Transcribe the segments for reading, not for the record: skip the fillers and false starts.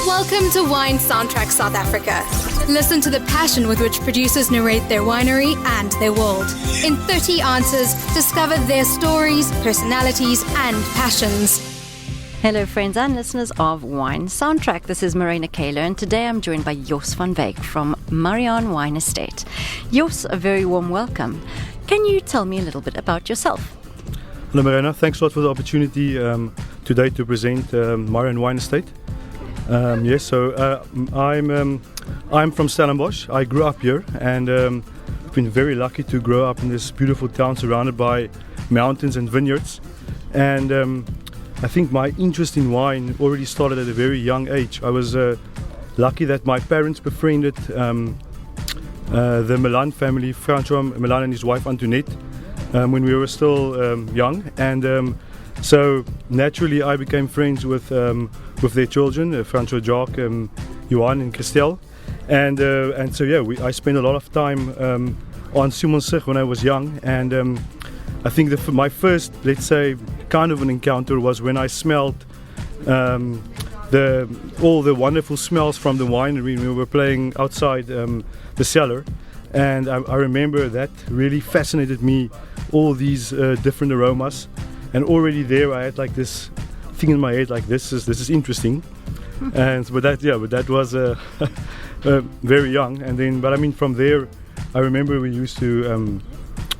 Welcome to Wine Soundtrack South Africa. Listen to the passion with which producers narrate their winery and their world. In 30 answers, discover their stories, personalities, and passions. Hello friends and listeners of Wine Soundtrack. This is Marianne, and today I'm joined by Jos van Wyk from Marianne Wine Estate. Jos, a very warm welcome. Can you tell me a little bit about yourself? Hello Marianne, thanks a lot for the opportunity today to present Marianne Wine Estate. I'm from Stellenbosch. I grew up here and I've been very lucky to grow up in this beautiful town surrounded by mountains and vineyards. And I think my interest in wine already started at a very young age. I was lucky that my parents befriended the Milan family, Francois Milan and his wife Antoinette, when we were still young. And so naturally I became friends with their children, Francois, Jacques, Johan and Christelle. And so yeah, I spent a lot of time on Simonsberg when I was young. And I think my first, let's say, kind of an encounter was when I smelled all the wonderful smells from the winery. We were playing outside the cellar, and I remember that really fascinated me, all these different aromas. And already there I had like this thing in my head, like this is interesting. But that was very young. And then, but I mean, from there, I remember we used to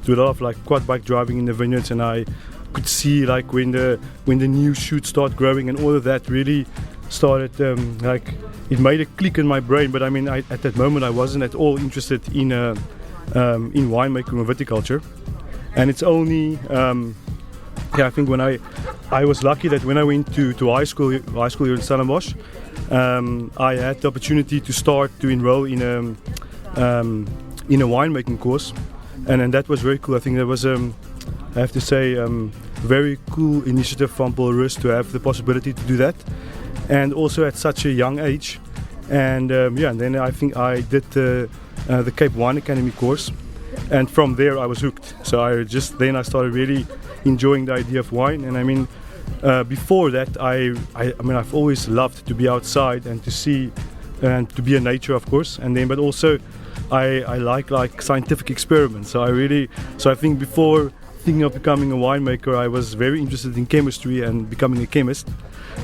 do a lot of like quad bike driving in the vineyards, and I could see like when the new shoots start growing, and all of that really started like it made a click in my brain. But I mean, at that moment I wasn't at all interested in winemaking or viticulture. And it's only I think when I was lucky that when I went to high school here in Stellenbosch, I had the opportunity to start to enroll in a winemaking course, and that was very cool. I think that was I have to say very cool initiative from Paul Rus to have the possibility to do that, and also at such a young age. And and then I think I did the Cape Wine Academy course, and from there I was hooked. So I started really enjoying the idea of wine. And I mean, before that I've always loved to be outside and to see and to be in nature, of course, and then but also I like scientific experiments. So I think before thinking of becoming a winemaker, I was very interested in chemistry and becoming a chemist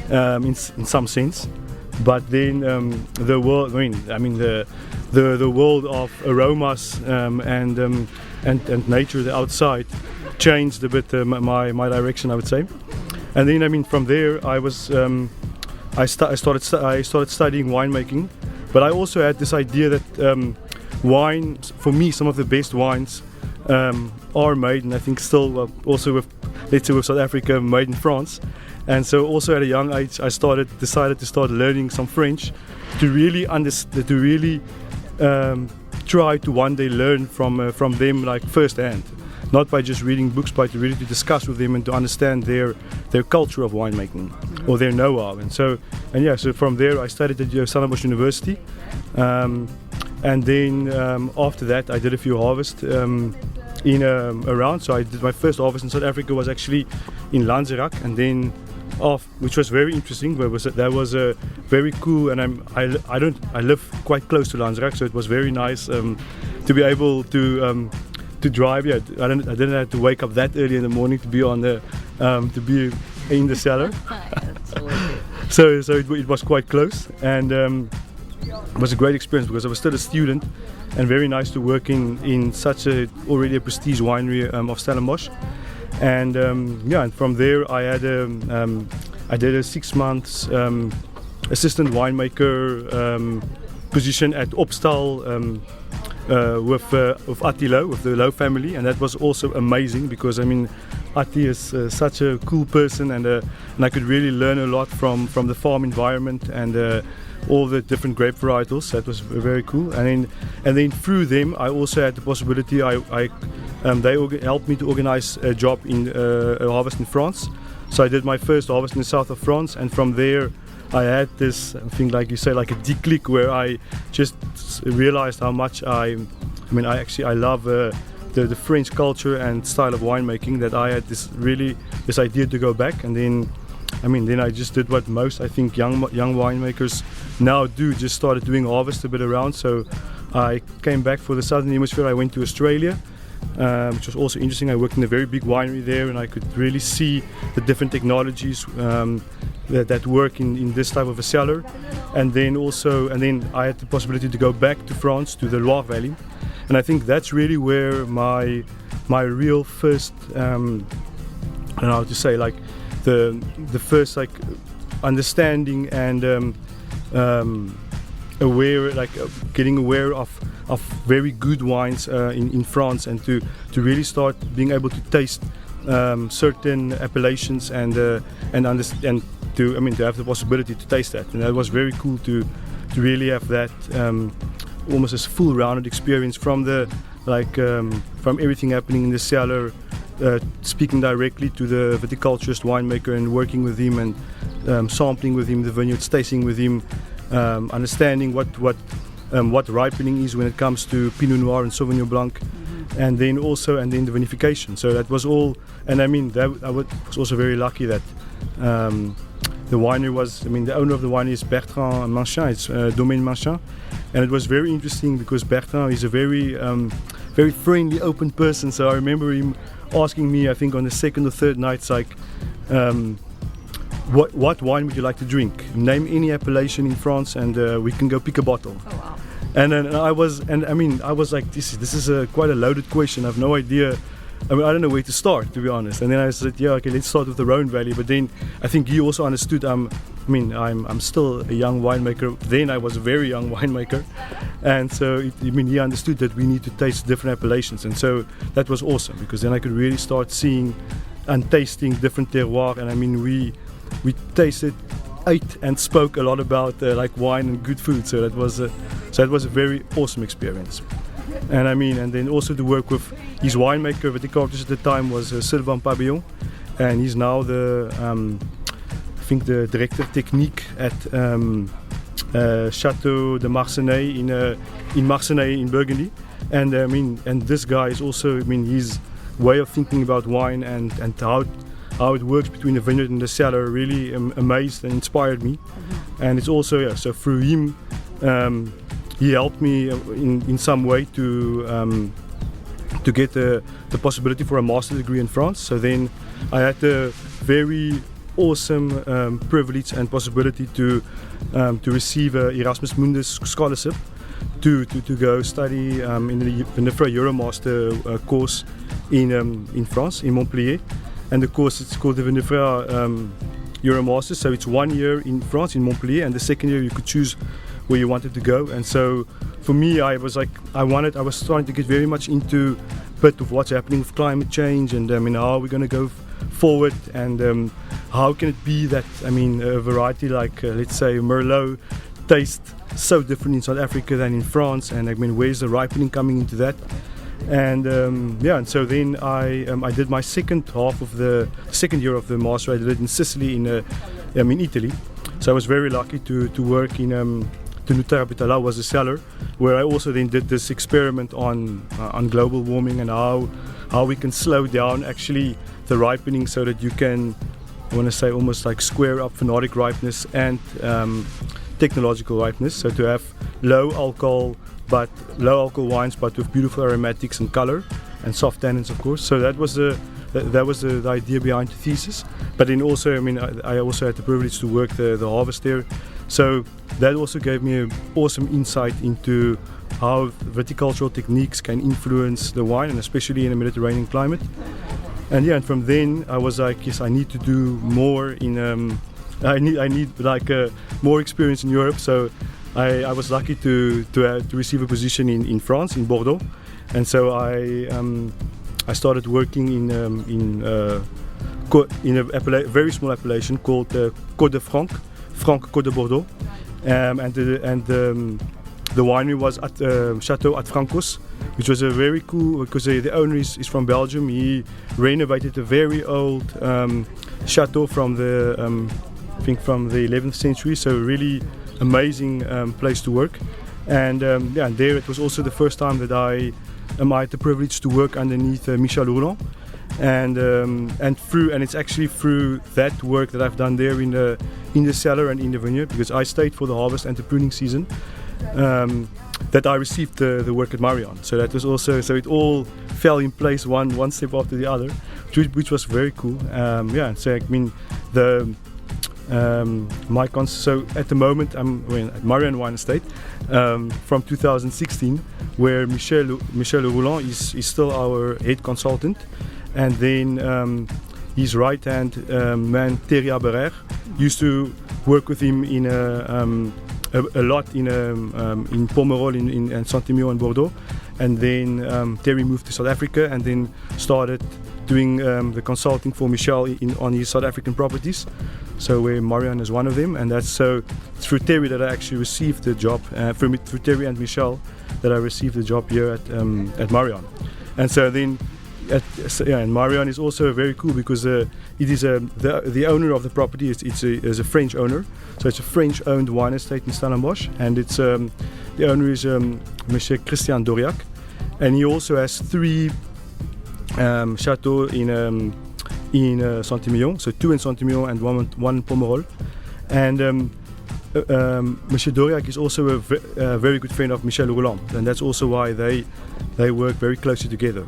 in some sense. But then the world of aromas and nature, the outside, changed a bit my direction, I would say. And then I mean, from there I started studying winemaking. But I also had this idea that wine, for me, some of the best wines are made, and I think still also with South Africa, made in France. And so also at a young age I decided to start learning some French to really try to one day learn from them like firsthand, not by just reading books, but really to discuss with them and to understand their culture of winemaking or their know-how. So from there I studied at Stellenbosch University, and then after that I did a few harvests around. So I did my first harvest in South Africa was actually in Lanzerak, and then which was very interesting. That was very cool, and I live quite close to Lanzerak, so it was very nice to be able to drive. I didn't have to wake up that early in the morning to be in the cellar. So it was quite close, and it was a great experience because I was still a student, and very nice to work in such already a prestige winery of Stellenbosch. And and from there I did a 6 months assistant winemaker position at Opstal with Attilo, with the Low family, and that was also amazing because I mean Atti is such a cool person, and I could really learn a lot from the farm environment and all the different grape varietals. That was very cool. And then through them I also had the possibility, they helped me to organize a job in a harvest in France. So I did my first harvest in the south of France, and from there I had this thing, like you say, like a declic, where I just realized how much I love the French culture and style of winemaking, that I had this idea to go back. And then I mean, then I just did what most, I think, young winemakers now do, just started doing harvest a bit around. So I came back for the Southern Hemisphere. I went to Australia, which was also interesting. I worked in a very big winery there, and I could really see the different technologies that work in this type of a cellar. And then I had the possibility to go back to France, to the Loire Valley. And I think that's really where my real first, I don't know how to say, like the first like understanding and aware, like getting aware of very good wines in France, and to really start being able to taste certain appellations and to have the possibility to taste that. And that was very cool to really have that almost as full rounded experience from from everything happening in the cellar, speaking directly to the viticulturist winemaker and working with him and sampling with him the vineyards, tasting with him, understanding what ripening is when it comes to Pinot Noir and Sauvignon Blanc, and then the vinification. So that was all, and I mean I was also very lucky that the winery was, the owner of the winery is Bertrand Manchin, it's Domaine Manchin, and it was very interesting because Bertrand is a very friendly, open person. So I remember him asking me, I think on the second or third night, it's like, what wine would you like to drink? Name any appellation in France, and we can go pick a bottle. Oh, wow. And then I was like, this is quite a loaded question. I have no idea. I don't know where to start, to be honest. And then I said, yeah, okay, let's start with the Rhone Valley. But then I think he also understood. I'm still a young winemaker. Then I was a very young winemaker, and so he understood that we need to taste different appellations. And so that was awesome, because then I could really start seeing and tasting different terroirs. And we tasted, ate, and spoke a lot about like wine and good food. So that was a very awesome experience. And and then also to work with his winemaker, viticulturist at the time was Sylvain Pabillon, and he's now the director technique at Château de Marcenay in Marcenay in Burgundy. And and this guy is also, his way of thinking about wine and how it works between the vineyard and the cellar really amazed and inspired me. And it's also so through him. He helped me in some way to get the possibility for a master's degree in France. So then I had the very awesome privilege and possibility to receive a Erasmus Mundus scholarship to go study in the Vinifera Euromaster course in France, in Montpellier. And the course, it's called the Vinifera Euromaster. So it's 1 year in France, in Montpellier, and the second year you could choose where you wanted to go. And so for me, I was starting to get very much into a bit of what's happening with climate change, and how are we going to go forward, and how can it be that a variety like let's say Merlot tastes so different in South Africa than in France, and where's the ripening coming into that? And and so then I did my second year of the master. I did it in Sicily, in Italy. So I was very lucky to work in Tenuta was a cellar, where I also then did this experiment on global warming and how we can slow down actually the ripening, so that you can, I want to say, almost like square up phenolic ripeness and technological ripeness. So to have low alcohol wines, but with beautiful aromatics and color and soft tannins, of course. So that was the idea behind the thesis. But then also, I also had the privilege to work the harvest there. So that also gave me an awesome insight into how viticultural techniques can influence the wine, and especially in a Mediterranean climate. And from then I was like, yes, I need to do more in. I need more experience in Europe. So I was lucky to receive a position in France, in Bordeaux, and so I started working in a very small appellation called Côte de Franck Côte de Bordeaux, and the winery was at Château at Francos, which was a very cool, because the owner is from Belgium. He renovated a very old chateau from the I think from the 11th century. So really amazing place to work, and there it was also the first time that I had the privilege to work underneath Michel Roland, and it's actually through that work that I've done there in the cellar and in the vineyard, because I stayed for the harvest and the pruning season, that I received the work at Marianne. So that was also, so it all fell in place one step after the other, which was very cool. So I mean so at the moment I'm at Marianne Wine Estate from 2016, where Michel Rouland is still our head consultant, and then his right hand man Thierry Aberer used to work with him in a lot in Pomerol, in Saint-Emilion and Bordeaux, and then Thierry moved to South Africa and then started doing the consulting for Michel on his South African properties. So where Marianne is one of them, and that's so through Thierry that I actually received the job, through Thierry and Michel that I received the job here at Marianne. And so then and Marianne is also very cool because it is the owner of the property is a French owner, so it's a French-owned wine estate in Stellenbosch, and it's the owner is Monsieur Christian Doriac, and he also has 3 chateaux in Saint-Emilion, so 2 in Saint-Emilion and one in Pomerol, and Monsieur Doriac is also a very good friend of Michel Rouland, and that's also why they work very closely together.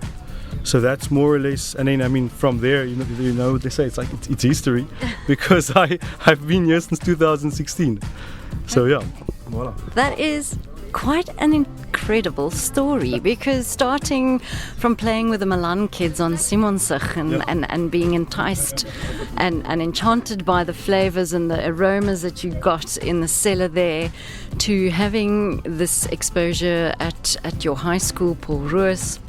So that's more or less, and then I mean from there, you know what they say, it's like it's history, because I've been here since 2016. So yeah, voila. That is quite an incredible story, because starting from playing with the Milan kids on Simonsberg and being enticed and enchanted by the flavors and the aromas that you got in the cellar there, to having this exposure at your high school, Paul Roos,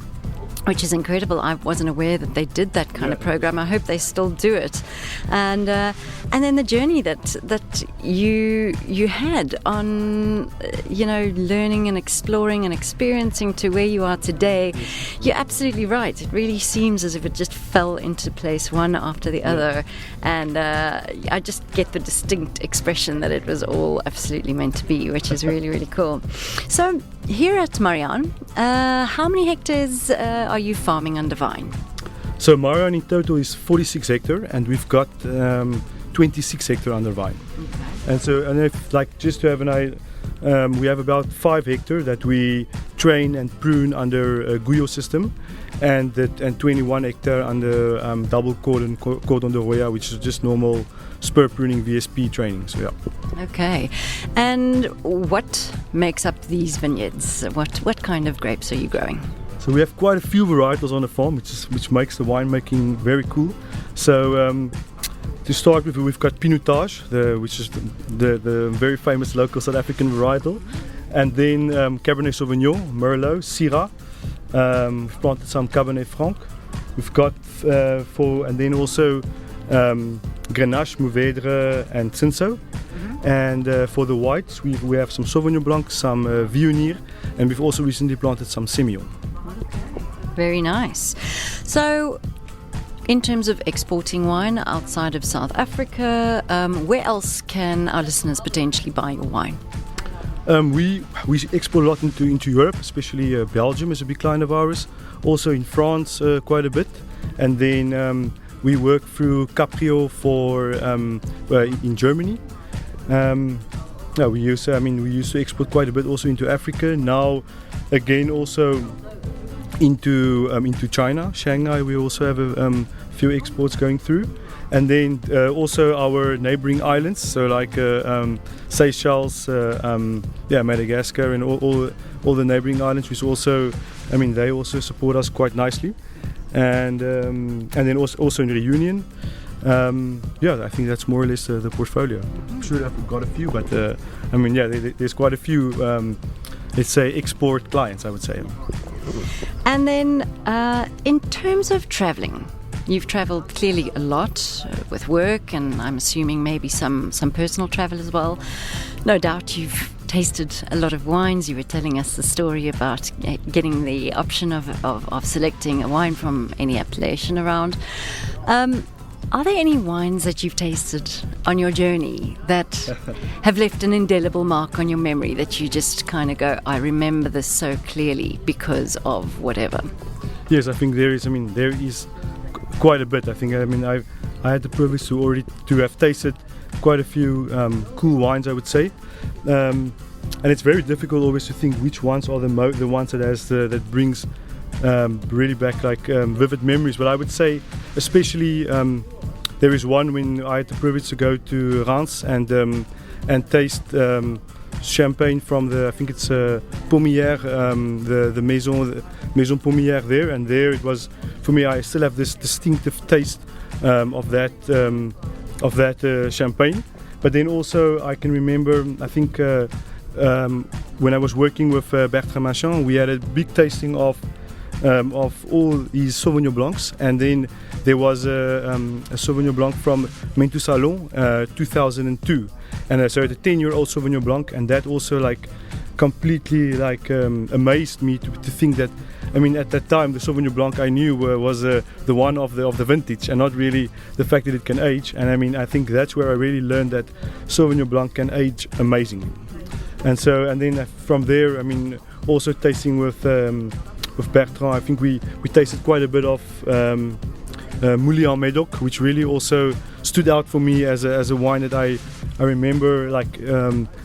which is incredible. I wasn't aware that they did that kind of program. I hope they still do it. And then the journey that you had on, learning and exploring and experiencing to where you are today. You're absolutely right. It really seems as if it just fell into place one after the other. And I just get the distinct expression that it was all absolutely meant to be, which is really, really cool. So here at Marianne, how many hectares are you farming under vine? So Marianne in total is 46 hectares, and we've got 26 hectares under vine. Okay. And if just to have an idea, we have about 5 hectares that we train and prune under a Guyot system, and 21 hectares under double cordon de Roya, which is just normal spur pruning VSP training. So yeah. Okay. And what makes up these vineyards? What kind of grapes are you growing? So we have quite a few varietals on the farm, which makes the winemaking very cool. So to start with, we've got Pinotage, which is the very famous local South African varietal, and then Cabernet Sauvignon, Merlot, Syrah. We've planted some Cabernet Franc. We've got and then also Grenache, Mourvèdre, and Cinsault. Mm-hmm. And for the whites, we have some Sauvignon Blanc, some Viognier, and we've also recently planted some Semillon. Very nice. So, in terms of exporting wine outside of South Africa, where else can our listeners potentially buy your wine? We export a lot into Europe, especially Belgium is a big client of ours. Also in France, quite a bit, and then we work through Caprio for in Germany. We used to export quite a bit also into Africa. Now, again, also into China, Shanghai. We also have a few exports going through, and then also our neighboring islands, so like Seychelles, Madagascar, and all the neighboring islands, which also, they also support us quite nicely, and then also in Reunion. I think that's more or less the portfolio. I'm sure I've got a few, but there's quite a few, let's say, export clients, I would say. And then in terms of traveling, you've traveled clearly a lot with work, and I'm assuming maybe some personal travel as well. No doubt you've tasted a lot of wines. You were telling us the story about getting the option of selecting a wine from any appellation around. Are there any wines that you've tasted on your journey that have left an indelible mark on your memory, that you just kind of go, I remember this so clearly because of whatever? Yes, I think there is quite a bit. I think I had the privilege to have tasted quite a few cool wines, I would say, and it's very difficult always to think which ones are the ones that brings really back like vivid memories. But I would say especially there is one when I had the privilege to go to Reims and taste champagne from I think it's Pommière, the Maison Pommière there, and there it was for me. I still have this distinctive taste of that champagne. But then also I can remember, I think when I was working with Bertrand Machin, we had a big tasting of all these Sauvignon Blancs, and then there was a Sauvignon Blanc from Mentou Salon 2002, and so the 10-year-old Sauvignon Blanc, and that also like completely like amazed me to think that, I mean, at that time the Sauvignon Blanc I knew was the one of the vintage, and not really the fact that it can age. And I mean, I think that's where I really learned that Sauvignon Blanc can age amazingly. And then from there, I mean, also tasting with Bertrand, I think we tasted quite a bit of Moulin en Médoc, which really also stood out for me as a wine that I remember like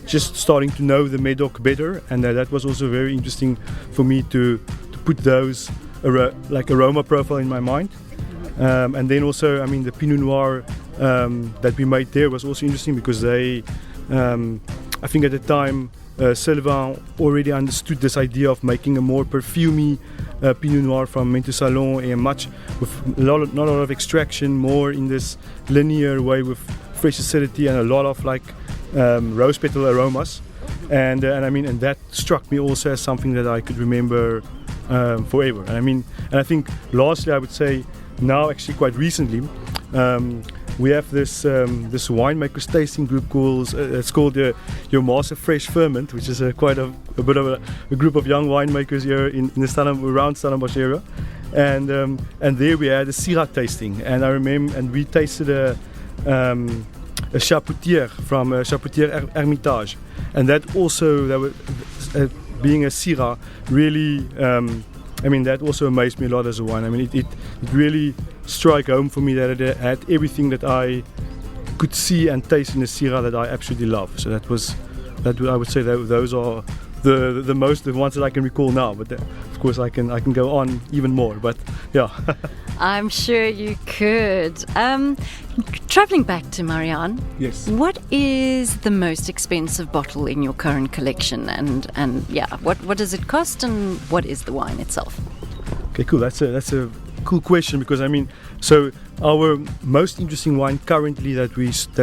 just starting to know the Médoc better, and that was also very interesting for me to put those like aroma profile in my mind. And then also, I mean, the Pinot Noir that we made there was also interesting because they, I think at the time, Sylvain already understood this idea of making a more perfumey Pinot Noir from Mentou Salon, and much with not a lot of extraction, more in this linear way with fresh acidity and a lot of like rose petal aromas, and I mean, and that struck me also as something that I could remember forever. And I mean, and I think lastly I would say now actually quite recently we have this winemakers tasting group called it's called Your Master Fresh Ferment, which is quite a bit of a group of young winemakers here in the around Stellenbosch area, and there we had a Syrah tasting, and I remember, and we tasted a Chapoutier from Chapoutier Hermitage, and that also being a Syrah really. I mean, that also amazed me a lot as a wine. I mean, it really struck home for me that it had everything that I could see and taste in a Syrah that I absolutely love. So I would say that those are the ones that I can recall now. But of course, I can go on even more. But yeah. I'm sure you could. Traveling back to Marianne, yes. What is the most expensive bottle in your current collection, and yeah, what does it cost, and what is the wine itself? Okay, cool. That's a cool question, because I mean, so our most interesting wine currently that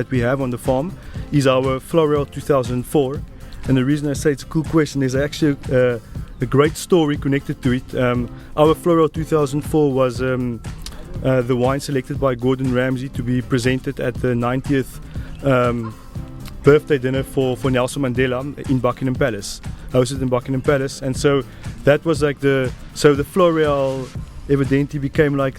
we have on the farm is our Floréal 2004, and the reason I say it's a cool question is actually a great story connected to it. Our Floréal 2004 was the wine selected by Gordon Ramsay to be presented at the 90th birthday dinner for Nelson Mandela in Buckingham Palace, hosted in Buckingham Palace. And so that was like the Floréal evidently became like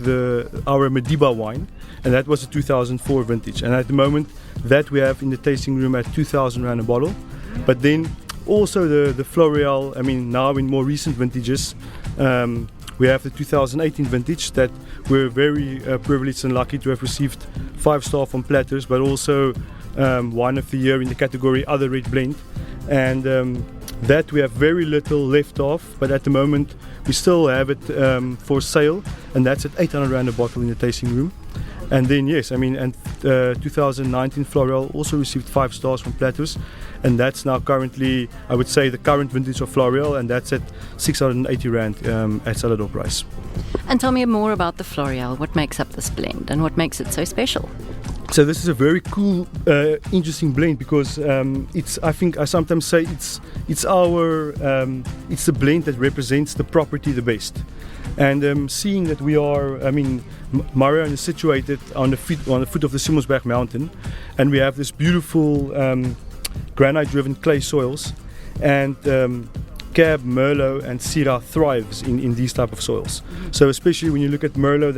our Madiba wine, and that was a 2004 vintage. And at the moment that we have in the tasting room at 2,000 rand a bottle. But then also the Floréal, I mean, now in more recent vintages, we have the 2018 vintage that we're very privileged and lucky to have received 5-star from Platters, but also wine of the year in the category Other Red Blend. And that we have very little left of, but at the moment we still have it for sale, and that's at 800 rand a bottle in the tasting room. And then yes, I mean, and 2019 Floréal also received 5 stars from Platters, and that's now currently, I would say, the current vintage of Floréal, and that's at 680 rand at cellar door price. And tell me more about the Floréal. What makes up this blend, and what makes it so special? So this is a very cool, interesting blend, because I think I sometimes say it's the blend that represents the property the best. And seeing that we are, I mean, Marianne is situated on the foot of the Simonsberg mountain, and we have this beautiful granite-driven clay soils, and Cab, Merlot, and Syrah thrives in these type of soils. So especially when you look at Merlot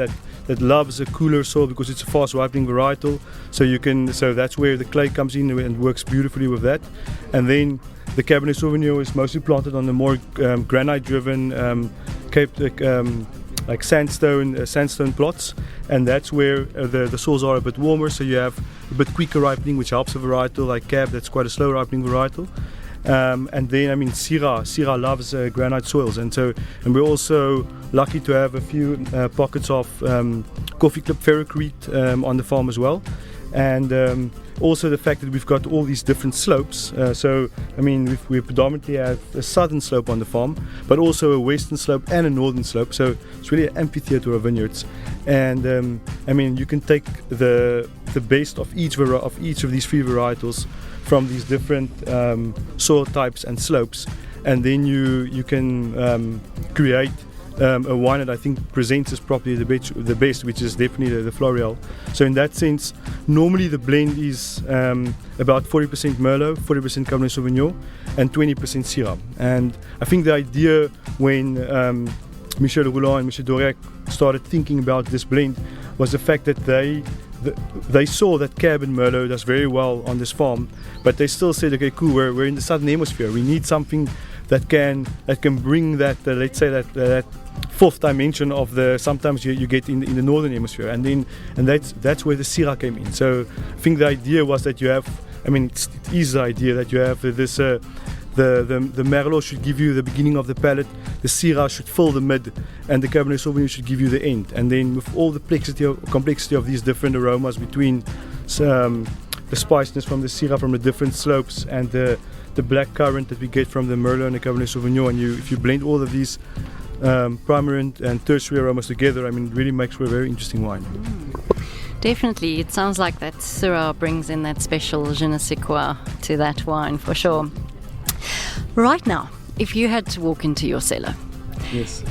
that loves a cooler soil because it's a fast ripening varietal, so that's where the clay comes in and works beautifully with that. And then the Cabernet Sauvignon is mostly planted on the more granite-driven like sandstone plots, and that's where the soils are a bit warmer, so you have a bit quicker ripening, which helps a varietal like Cab. That's quite a slow ripening varietal. And then, I mean, Syrah loves granite soils, and we're also lucky to have a few pockets of coffee clip ferrocrete on the farm as well, and also the fact that we've got all these different slopes. So, I mean, we predominantly have a southern slope on the farm, but also a western slope and a northern slope. So it's really an amphitheater of vineyards, and I mean, you can take the best of each of these three varietals from these different soil types and slopes, and then you can create a wine that I think presents us properly the best, which is definitely the Floreal. So in that sense, normally the blend is about 40% Merlot, 40% Cabernet Sauvignon, and 20% Syrah. And I think the idea when Michel Roulin and Michel Dorec started thinking about this blend was the fact that they saw that Cab and Merlot does very well on this farm, but they still said, okay, cool, we're in the southern hemisphere. We need something that can bring that let's say that fourth dimension of the sometimes you get in the northern hemisphere, and that's where the Syrah came in. So I think the idea was that you have, I mean, it is the idea that you have this. The Merlot should give you the beginning of the palate, the Syrah should fill the mid, and the Cabernet Sauvignon should give you the end. And then with all the complexity of these different aromas between the spiciness from the Syrah from the different slopes and the black currant that we get from the Merlot and the Cabernet Sauvignon, and if you blend all of these primary and tertiary aromas together, I mean, it really makes for a very interesting wine. Definitely, it sounds like that Syrah brings in that special je ne sais quoi to that wine for sure. Right now, if you had to walk into your cellar, yes,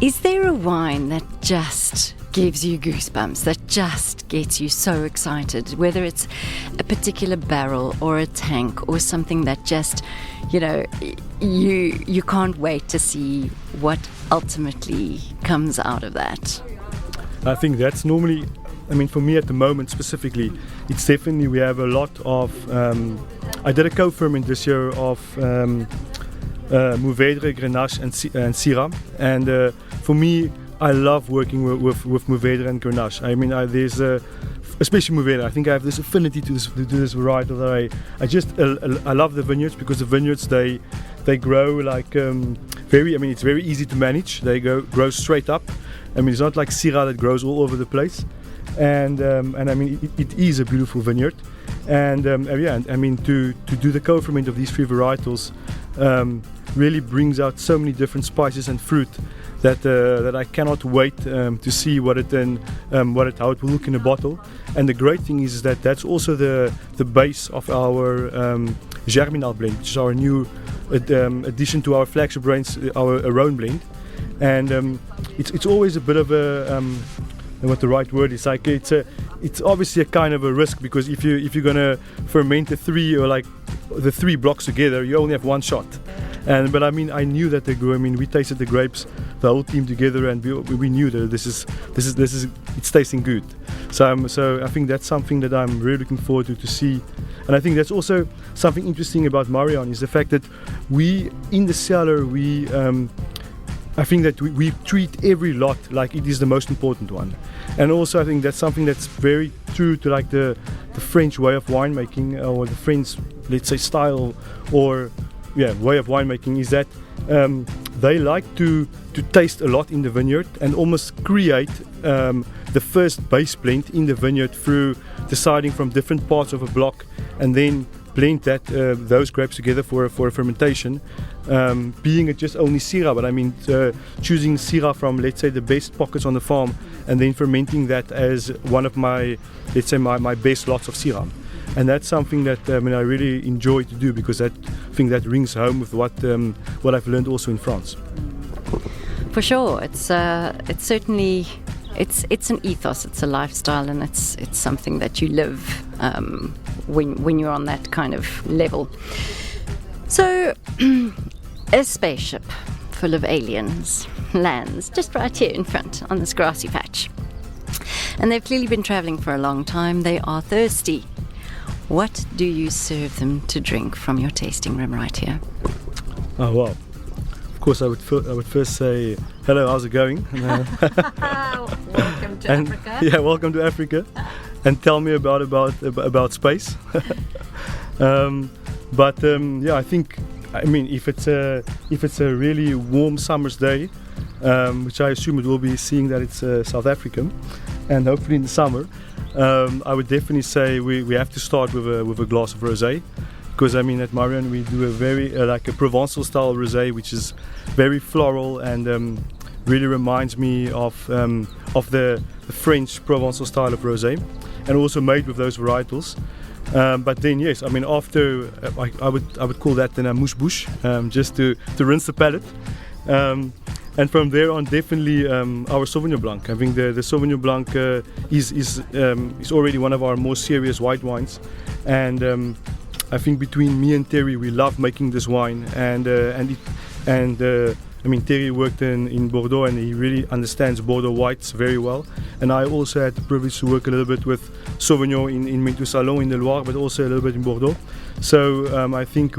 is there a wine that just gives you goosebumps, that just gets you so excited, whether it's a particular barrel or a tank or something that just, you know, you can't wait to see what ultimately comes out of that? I think that's normally, I mean, for me at the moment specifically, it's definitely, we have a lot of, I did a co-ferment this year of Mourvèdre, Grenache and Syrah, and for me, I love working with Mourvèdre and Grenache. I mean, there's especially Mourvèdre, I think I have this affinity to this varietal that I love the vineyards, because the vineyards they grow like very, I mean, it's very easy to manage. They grow straight up. I mean, it's not like Syrah that grows all over the place. And I mean, it is a beautiful vineyard, and yeah, I mean, to do the co-ferment of these three varietals really brings out so many different spices and fruit that I cannot wait to see how it will look in a bottle. And the great thing is that that's also the base of our Germinal blend, which is our new addition to our flagship brands, our Rhone blend. And it's always a bit of a what the right word is, like it's obviously a kind of a risk, because if you're gonna ferment the three blocks together, you only have one shot. But I mean, I knew that they grew. I mean, we tasted the grapes, the whole team together, and we knew that this is it's tasting good. So I think that's something that I'm really looking forward to see. And I think that's also something interesting about Marianne, is the fact that we in the cellar I think that we treat every lot like it is the most important one. And also I think that's something that's very true to like the French way of winemaking, or the French, let's say, style or way of winemaking, is that they like to taste a lot in the vineyard and almost create the first base blend in the vineyard through deciding from different parts of a block, and then blend those grapes together for a fermentation, being it just only Syrah, but I mean choosing Syrah from, let's say, the best pockets on the farm, and then fermenting that as one of my, let's say, my best lots of Syrah. And that's something that I really enjoy to do, because I think that rings home with what I've learned also in France. For sure, it's certainly it's an ethos, it's a lifestyle, and it's something that you live when you're on that kind of level. So, a spaceship full of aliens lands just right here in front on this grassy patch, and they've clearly been traveling for a long time. They are thirsty. What do you serve them to drink from your tasting room right here? Oh, well, of course, I would first say, hello, how's it going? Welcome to Africa. Yeah, welcome to Africa, and tell me about space. Yeah, I think, if it's a really warm summer's day, which I assume it will be, seeing that it's South African, and hopefully in the summer, I would definitely say we have to start with a glass of rosé. Because at Marianne we do a very like a Provençal style rosé, which is very floral and really reminds me of the French Provençal style of rosé, and also made with those varietals. But then yes, after I would call that then a mouche-bouche, just to rinse the palate. And from there on, definitely our Sauvignon Blanc. I think the Sauvignon Blanc is already one of our more serious white wines, and I think between me and Terry, we love making this wine, and Terry worked in Bordeaux, and he really understands Bordeaux whites very well. And I also had the privilege to work a little bit with Sauvignon in Métu Salon in the Loire, but also a little bit in Bordeaux. So I think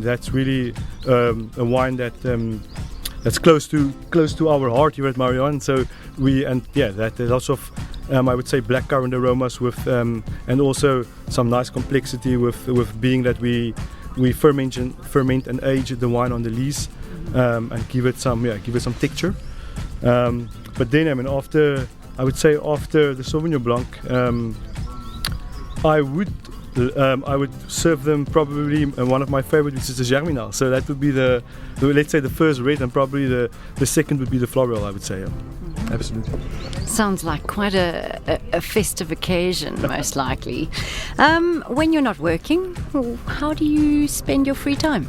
that's really a wine that's close to our heart here at Marianne. So that there's lots of I would say blackcurrant aromas with and also some nice complexity with being that we ferment and age the wine on the lees, and give it some texture. But then after the Sauvignon Blanc, I would serve them probably one of my favorite, which is the Germinal. So that would be let's say the first red, and probably the second would be the floral, I would say. Absolutely. Sounds like quite a festive occasion, most likely. When you're not working, how do you spend your free time?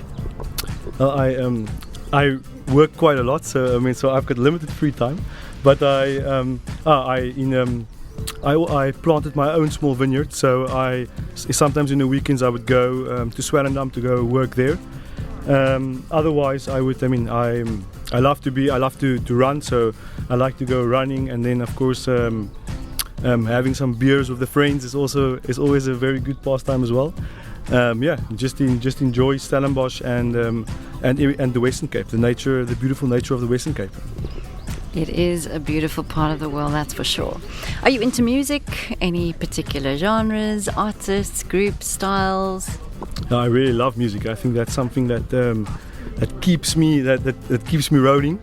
I work quite a lot, so I've got limited free time. But I planted my own small vineyard, so sometimes in the weekends I would go to Swellendam to go work there. Otherwise, I love to run, so I like to go running, and then of course having some beers with the friends is always a very good pastime as well. Just enjoy Stellenbosch and the Western Cape, the beautiful nature of the Western Cape. It is a beautiful part of the world, that's for sure. Are you into music? Any particular genres, artists, groups, styles? No, I really love music. I think that's something that keeps me rolling.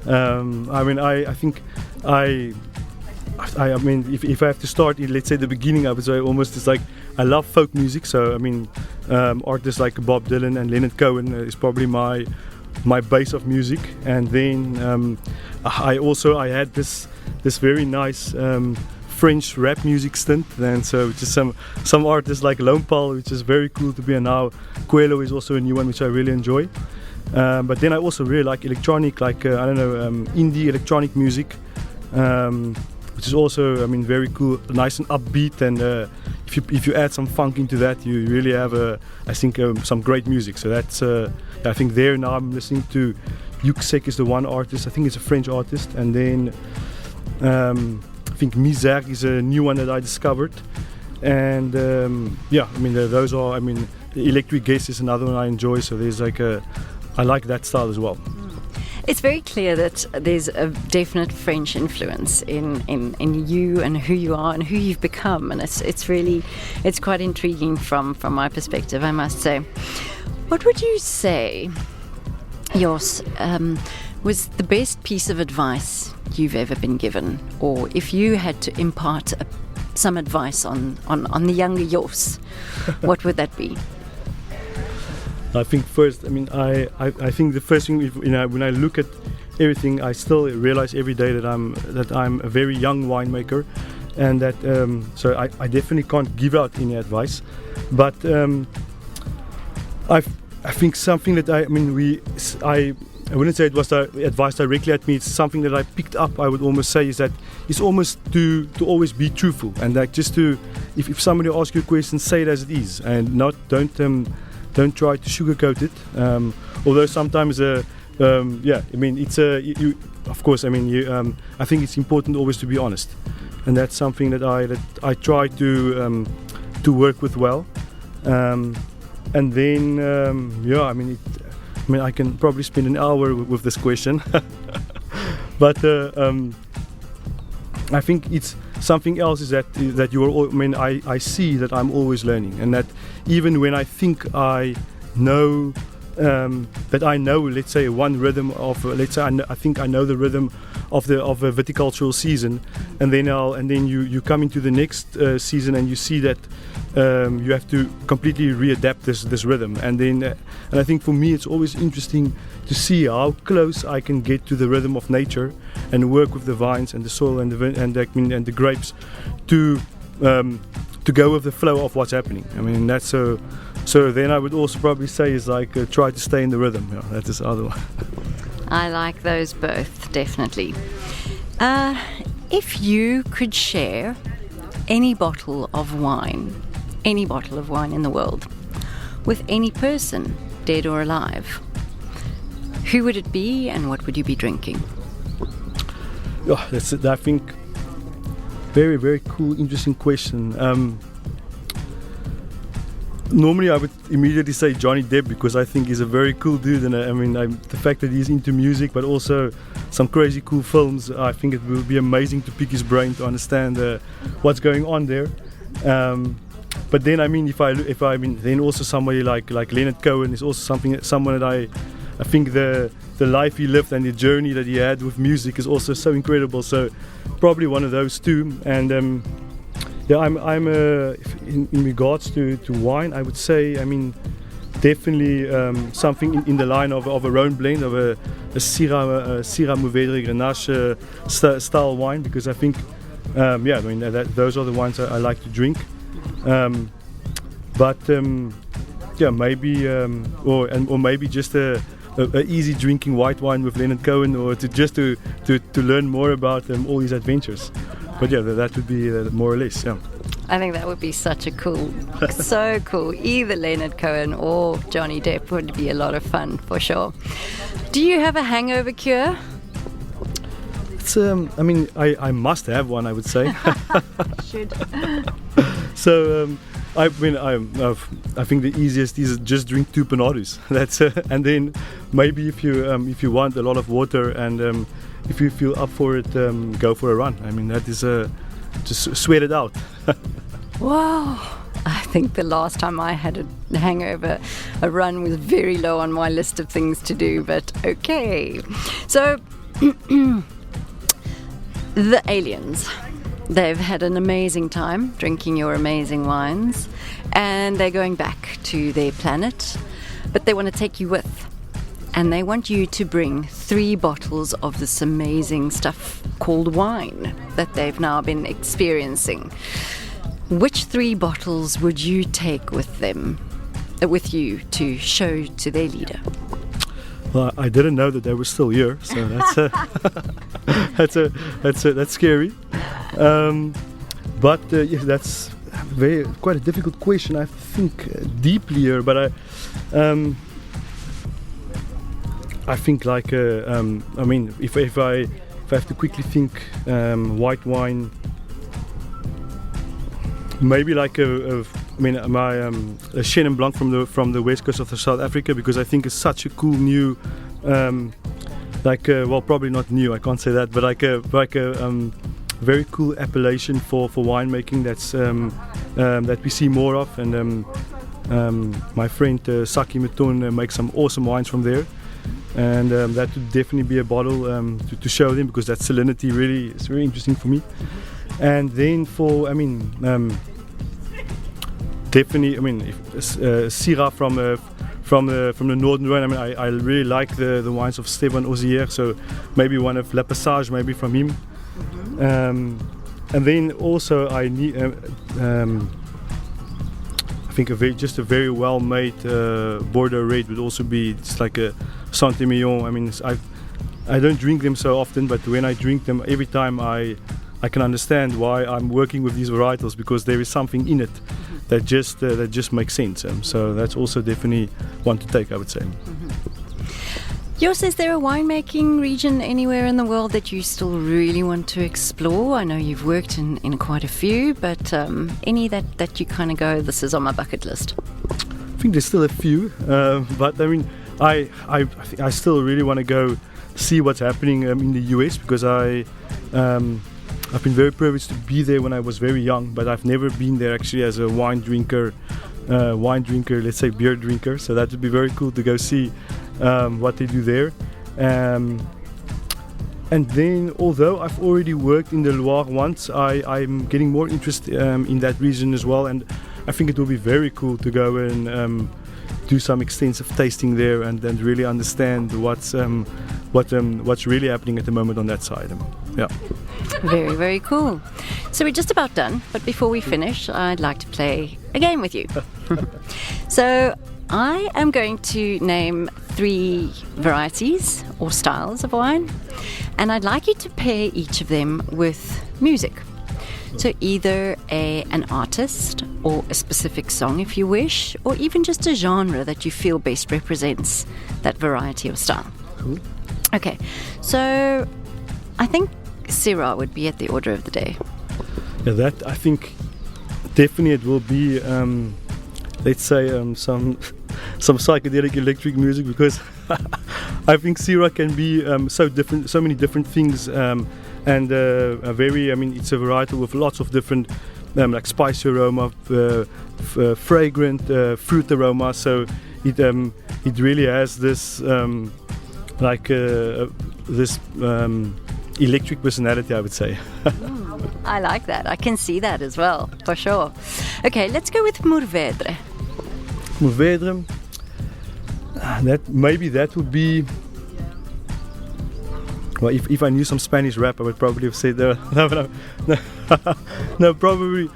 If I have to start, let's say the beginning, I would say almost it's like I love folk music. So artists like Bob Dylan and Leonard Cohen is probably my base of music. And then I had this very nice French rap music stint, and so just some artists like Lone Pal, which is very cool to be, and now Coelho is also a new one which I really enjoy. But then I also really like electronic, indie electronic music, which is also very cool, nice and upbeat, and if you add some funk into that, you really have some great music. So that's I think there now I'm listening to Yuxek is the one artist. I think it's a French artist, and then I think Misère is a new one that I discovered, and those are Electric Guest is another one I enjoy. So there's I like that style as well. It's very clear that there's a definite French influence in you and who you are and who you've become, and it's quite intriguing from my perspective, I must say. What would you say, Jos, was the best piece of advice you've ever been given, or if you had to impart some advice on the younger Jos, what would that be? I think first, I think the first thing, when I look at everything, I still realize every day that I'm a very young winemaker, and that so I definitely can't give out any advice, but I think something that I wouldn't say it was advice directly at me. It's something that I picked up. I would almost say is that it's almost to always be truthful, and like just to if somebody asks you a question, say it as it is, and don't try to sugarcoat it. Although sometimes, of course, I think it's important always to be honest, and that's something that I try to work with well. And then, I mean, I can probably spend an hour with this question, but I think it's something else is that you are. I mean, I see that I'm always learning, and that even when I think I know. That I know, let's say, one rhythm of, let's say, I think I know the rhythm of a viticultural season, and then you come into the next season and you see that you have to completely readapt this rhythm, and I think for me it's always interesting to see how close I can get to the rhythm of nature and work with the vines and the soil and the grapes to go with the flow of what's happening. I mean, that's so. So then I would also probably say is like try to stay in the rhythm. Yeah, that is the other one. I like those both, definitely. If you could share any bottle of wine in the world, with any person, dead or alive, who would it be and what would you be drinking? Yeah, that's I think very, very cool, interesting question. Normally I would immediately say Johnny Depp because I think he's a very cool dude, and the fact that he's into music but also some crazy cool films, I think it will be amazing to pick his brain to understand what's going on there. But then then also somebody like Leonard Cohen is also someone that I think the life he lived and the journey that he had with music is also so incredible. So probably one of those two. And yeah, I'm in regards to wine, I would say, definitely something in the line of a Rhone blend, of a Syrah Mourvèdre Grenache style wine, because I think, those are the wines I like to drink. Maybe just a easy drinking white wine with Leonard Cohen, or to learn more about all his adventures. But yeah, that would be more or less, yeah. I think that would be so cool. Either Leonard Cohen or Johnny Depp would be a lot of fun, for sure. Do you have a hangover cure? It's, I must have one, I would say. Should. So, I think the easiest is just drink 2 Panados. That's and then maybe if you want a lot of water and if you feel up for it, go for a run. That is just sweat it out. Wow. I think the last time I had a hangover, a run was very low on my list of things to do, but okay. So, the aliens, they've had an amazing time drinking your amazing wines, and they're going back to their planet, but they want to take you with. And they want you to bring 3 bottles of this amazing stuff called wine that they've now been experiencing. Which 3 bottles would you take with you to show to their leader? Well, I didn't know that they were still here, so that's scary. Yes, that's quite a difficult question. I think deeply here, but I think like if I have to quickly think, white wine, maybe like a Chenin Blanc from the west coast of South Africa, because I think it's such a cool new, probably not new, I can't say that, but like a very cool appellation for winemaking that we see more of, and my friend Saki Meton makes some awesome wines from there. And that would definitely be a bottle to show them, because that salinity really is very interesting for me. And then for Syrah from the northern Rhone. I really like the wines of Stéphane Ozier, so maybe one of La Passage, maybe from him. Mm-hmm. And then also I need I think a very well made Bordeaux red would also be just like a Saint-Emilion. I don't drink them so often, but when I drink them, every time I can understand why I'm working with these varietals, because there is something in it that just makes sense. So that's also definitely one to take, I would say. Mm-hmm. Jos, is there a winemaking region anywhere in the world that you still really want to explore? I know you've worked in quite a few, but any that you kind of go, this is on my bucket list? I think there's still a few, but I still really want to go see what's happening in the US, because I've been very privileged to be there when I was very young, but I've never been there actually as a wine drinker, let's say beer drinker. So that would be very cool to go see what they do there. And then, although I've already worked in the Loire once, I'm getting more interest in that region as well, and I think it will be very cool to go and do some extensive tasting there and then really understand what's really happening at the moment on that side. Yeah. Very, very cool. So we're just about done, but before we finish, I'd like to play a game with you. So I am going to name 3 varieties or styles of wine, and I'd like you to pair each of them with music. So either an artist or a specific song if you wish, or even just a genre that you feel best represents that variety or style. Cool. Okay, so I think Syrah would be at the order of the day. Yeah, that I think definitely it will be, let's say, some psychedelic electric music, because I think Syrah can be so many different things, and a very, it's a variety with lots of different like spicy aroma, fragrant fruit aroma. So it really has this this electric personality, I would say. I like that. I can see that as well, for sure. Okay, let's go with Mourvèdre. Mourvèdre. That would be. Well, if I knew some Spanish rap, I would probably have said no. No, probably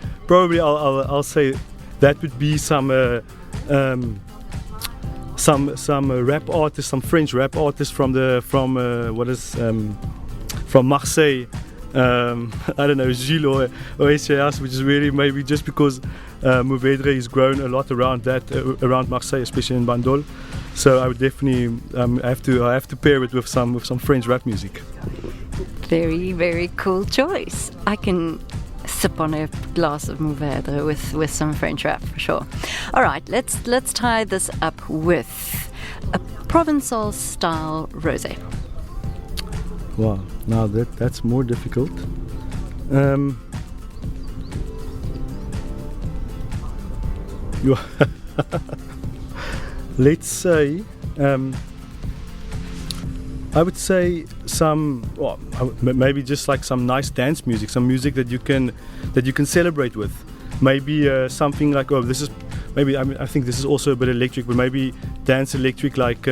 I'll say that would be some rap artists, some French rap artists from Marseille. I don't know, Gilles or Acacia, which is really maybe just because Mourvèdre is grown a lot around Marseille, especially in Bandol. So I would definitely I have to pair it with some French rap music. Very, very cool choice. I can sip on a glass of Mourvèdre with some French rap for sure. All right, let's tie this up with a Provençal style rosé. Wow, now that's more difficult. Let's say, I would say maybe just like some nice dance music, some music that you can celebrate with. Maybe something like, this is maybe, I think this is also a bit electric, but maybe dance electric like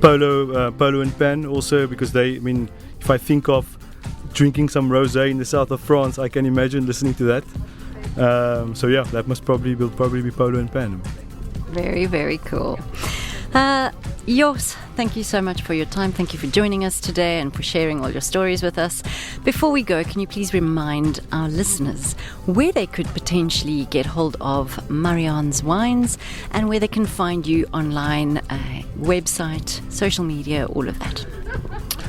Polo and Pan also, because if I think of drinking some rosé in the south of France, I can imagine listening to that. So yeah, that will probably be Polo and Pan. Very, very cool. Jos, thank you so much for your time. Thank you for joining us today and for sharing all your stories with us. Before we go, can you please remind our listeners where they could potentially get hold of Marianne's wines and where they can find you online, website, social media, all of that?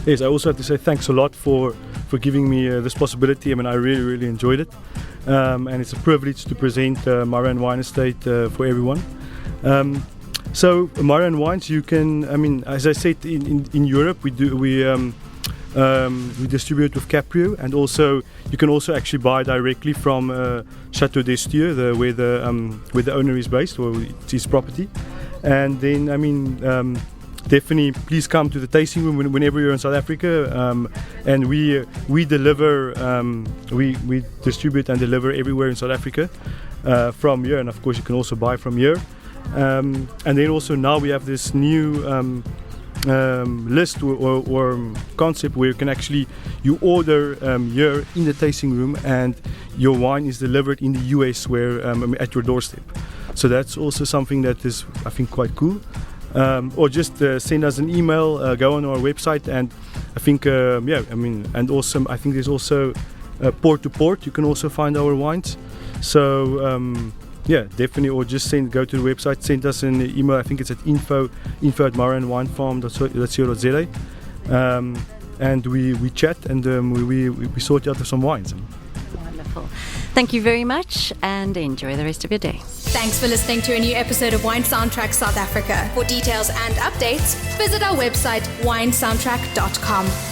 Yes, I also have to say thanks a lot for giving me this possibility. I really, really enjoyed it. And it's a privilege to present Marianne Wine Estate for everyone. So Marianne Wines, you can, as I said, in Europe we distribute with Caprio, and also you can also actually buy directly from Château d'Estieux, where the owner is based, or it's his property. And then definitely please come to the tasting room whenever you're in South Africa, and we deliver, we distribute and deliver everywhere in South Africa from here, and of course you can also buy from here. And then also now we have this new list or concept where you order here in the tasting room, and your wine is delivered in the US where at your doorstep. So that's also something that is, I think, quite cool. Or just send us an email, go on our website, and I think and also I think there's also port to port. You can also find our wines. So yeah, definitely, or just go to the website, send us an email. I think it's at info@mariannewinefarm.co.za, and we chat, and we sort out some wines. Wonderful. Thank you very much and enjoy the rest of your day. Thanks for listening to a new episode of Wine Soundtrack South Africa. For details and updates, visit our website winesoundtrack.com.